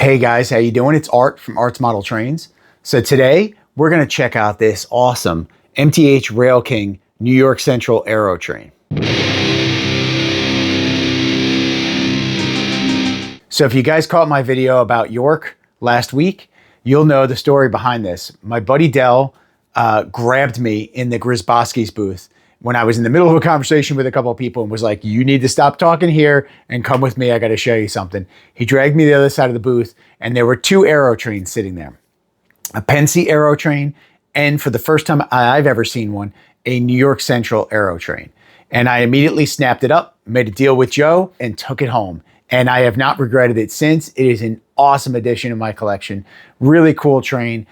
Hey guys, how you doing? It's Art from Art's Model Trains. So today we're going to check out this awesome MTH Railking New York Central Aerotrain. So if you guys caught my video about York last week, you'll know the story behind this. My buddy Dell grabbed me in the Grzybowski's booth when I was in the middle of a conversation with a couple of people and was like, you need to stop talking here and come with me. I got to show you something. He dragged me to the other side of the booth and there were two Aerotrains sitting there. A Pensy Aerotrain and for the first time I've ever seen one, a New York Central Aerotrain. And I immediately snapped it up, made a deal with Joe and took it home. And I have not regretted it since. It is an awesome addition to my collection. Really cool train.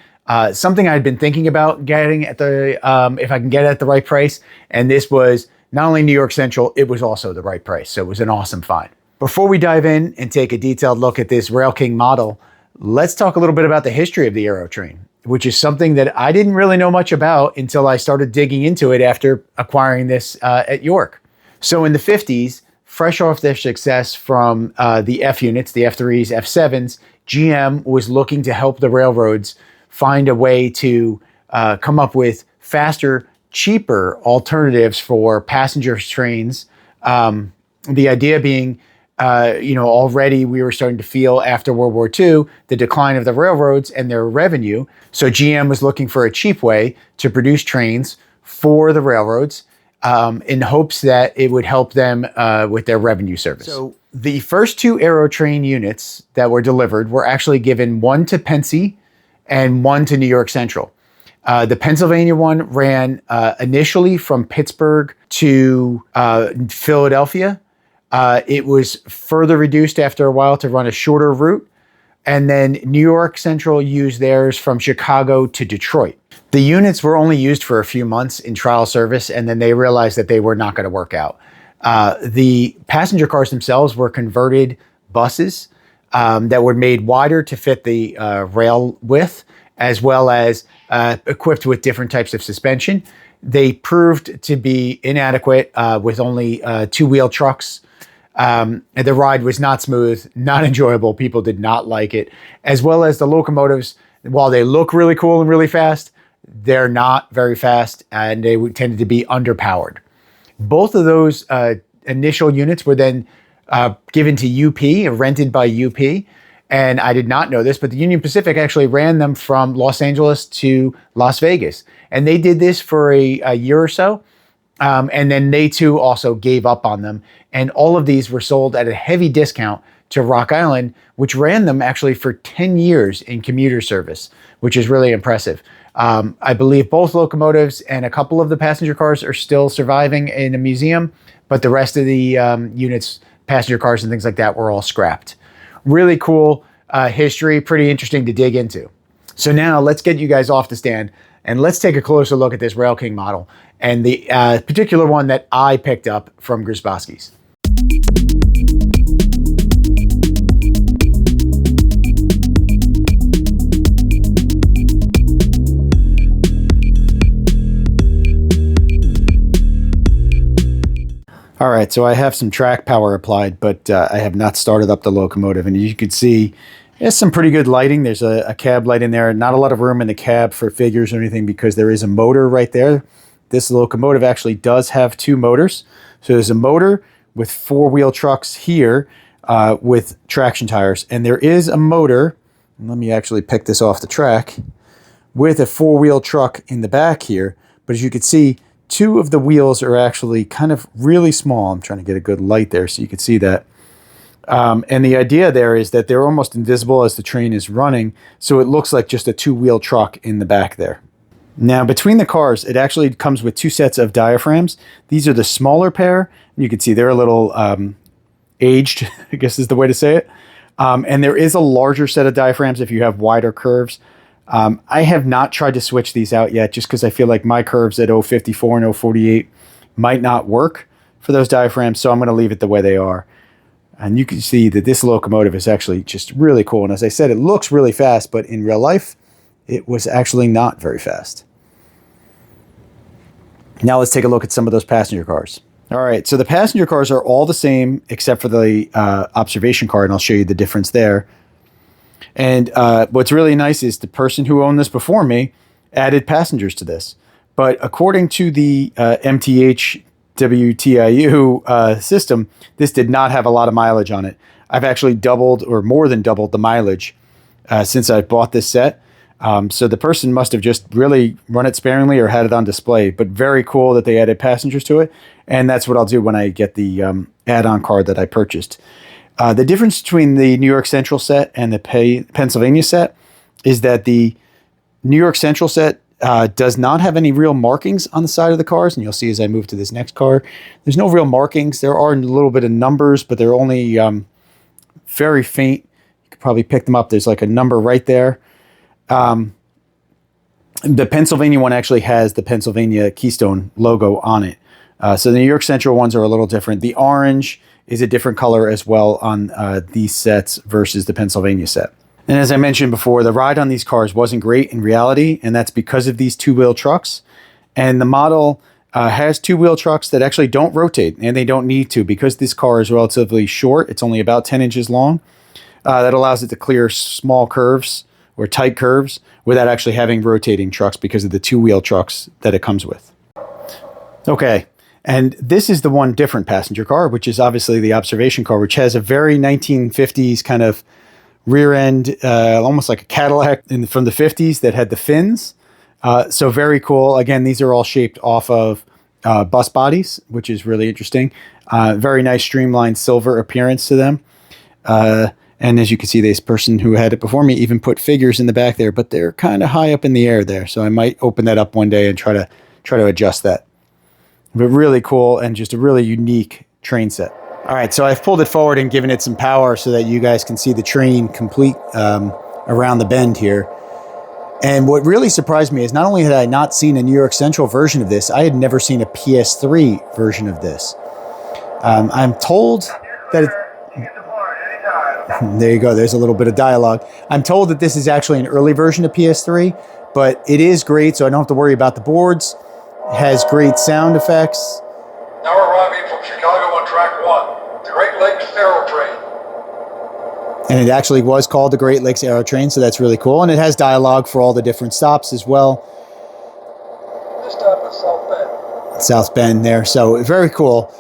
Something I'd been thinking about getting at the, if I can get it at the right price. And this was not only New York Central, it was also the right price. So it was an awesome find. Before we dive in and take a detailed look at this Railking model, let's talk a little bit about the history of the Aerotrain, which is something that I didn't really know much about until I started digging into it after acquiring this at York. So in the 50s, fresh off their success from the F units, the F3s, F7s, GM was looking to help the railroads find a way to come up with faster, cheaper alternatives for passenger trains. The idea being, already we were starting to feel after World War II, the decline of the railroads and their revenue. So GM was looking for a cheap way to produce trains for the railroads in hopes that it would help them with their revenue service. So the first two Aerotrain units that were delivered were actually given one to Pensy and one to New York Central. The Pennsylvania one ran initially from Pittsburgh to Philadelphia. It was further reduced after a while to run a shorter route. And then New York Central used theirs from Chicago to Detroit. The units were only used for a few months in trial service, and then they realized that they were not going to work out. The passenger cars themselves were converted buses that were made wider to fit the rail width, as well as equipped with different types of suspension. They proved to be inadequate with only two-wheel trucks. The ride was not smooth, not enjoyable. People did not like it, as well as the locomotives. While they look really cool and really fast, they're not very fast, and they tended to be underpowered. Both of those initial units were then given to UP, rented by UP. And I did not know this, but the Union Pacific actually ran them from Los Angeles to Las Vegas. And they did this for a year or so. And then they too also gave up on them. And all of these were sold at a heavy discount to Rock Island, which ran them actually for 10 years in commuter service, which is really impressive. I believe both locomotives and a couple of the passenger cars are still surviving in a museum, but the rest of the units, passenger cars and things like that, were all scrapped. Really cool history, pretty interesting to dig into. So now let's get you guys off the stand and let's take a closer look at this Railking model and the particular one that I picked up from Grzybowski's. All right, so I have some track power applied, but I have not started up the locomotive. And as you can see, there's some pretty good lighting. There's a cab light in there. Not a lot of room in the cab for figures or anything because there is a motor right there. This locomotive actually does have two motors. So there's a motor with four-wheel trucks here with traction tires. And there is a motor, and let me actually pick this off the track, with a four-wheel truck in the back here. But as you can see, two of the wheels are actually kind of really small. I'm trying to get a good light there so you can see that. And the idea there is that they're almost invisible as the train is running, so it looks like just a two-wheel truck in the back there. Now, between the cars, it actually comes with two sets of diaphragms. These are the smaller pair, and you can see they're a little aged, I guess is the way to say it. And there is a larger set of diaphragms if you have wider curves. I have not tried to switch these out yet just because I feel like my curves at 054 and 048 might not work for those diaphragms, so I'm going to leave it the way they are. And you can see that this locomotive is actually just really cool. And as I said, it looks really fast, but in real life, it was actually not very fast. Now let's take a look at some of those passenger cars. All right, so the passenger cars are all the same except for the observation car, and I'll show you the difference there. And what's really nice is the person who owned this before me added passengers to this. But according to the MTH WTIU system, this did not have a lot of mileage on it. I've actually doubled or more than doubled the mileage since I bought this set. So the person must have just really run it sparingly or had it on display, but very cool that they added passengers to it. And that's what I'll do when I get the add-on card that I purchased. The difference between the New York Central set and the Pennsylvania set is that the New York Central set does not have any real markings on the side of the cars. And you'll see as I move to this next car, there's no real markings. There are a little bit of numbers, but they're only very faint. You could probably pick them up. There's like a number right there. The Pennsylvania one actually has the Pennsylvania Keystone logo on it. So the New York Central ones are a little different. The orange is a different color as well on these sets versus the Pennsylvania set. And as I mentioned before, the ride on these cars wasn't great in reality, and that's because of these two-wheel trucks. And the model has two-wheel trucks that actually don't rotate, and they don't need to because this car is relatively short. It's only about 10 inches long. That allows it to clear small curves or tight curves without actually having rotating trucks because of the two-wheel trucks that it comes with. Okay, and this is the one different passenger car, which is obviously the observation car, which has a very 1950s kind of rear end, almost like a Cadillac from the 50s that had the fins. So very cool. Again, these are all shaped off of bus bodies, which is really interesting. Very nice streamlined silver appearance to them. And as you can see, this person who had it before me even put figures in the back there, but they're kind of high up in the air there. So I might open that up one day and try to adjust that. But really cool and just a really unique train set. All right, so I've pulled it forward and given it some power so that you guys can see the train complete around the bend here. And what really surprised me is not only had I not seen a New York Central version of this, I had never seen a PS3 version of this. I'm told that there you go. There's a little bit of dialogue. I'm told that this is actually an early version of PS3, but it is great, so I don't have to worry about the boards. It has great sound effects. Now arriving from Chicago on track 1, the Great Lakes Aerotrain. And it actually was called the Great Lakes Aerotrain, so that's really cool. And it has dialogue for all the different stops as well. This stop is South Bend. South Bend there, so very cool.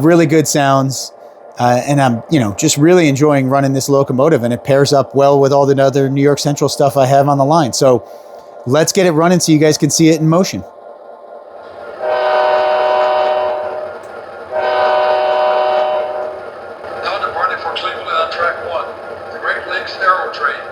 Really good sounds. And I'm, just really enjoying running this locomotive, and it pairs up well with all the other New York Central stuff I have on the line. So let's get it running so you guys can see it in motion. Now departing for Cleveland on track 1, the Great Lakes Aerotrain.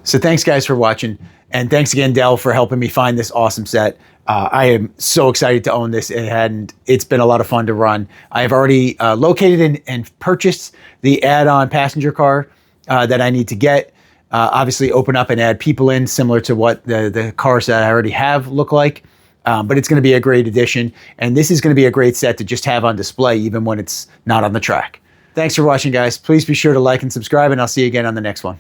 So thanks guys for watching. And thanks again, Dell, for helping me find this awesome set. I am so excited to own this, and it's been a lot of fun to run. I have already located and purchased the add-on passenger car that I need to get. Obviously open up and add people in, similar to what the cars that I already have look like. But it's gonna be a great addition. And this is gonna be a great set to just have on display, even when it's not on the track. Thanks for watching, guys. Please be sure to like and subscribe, and I'll see you again on the next one.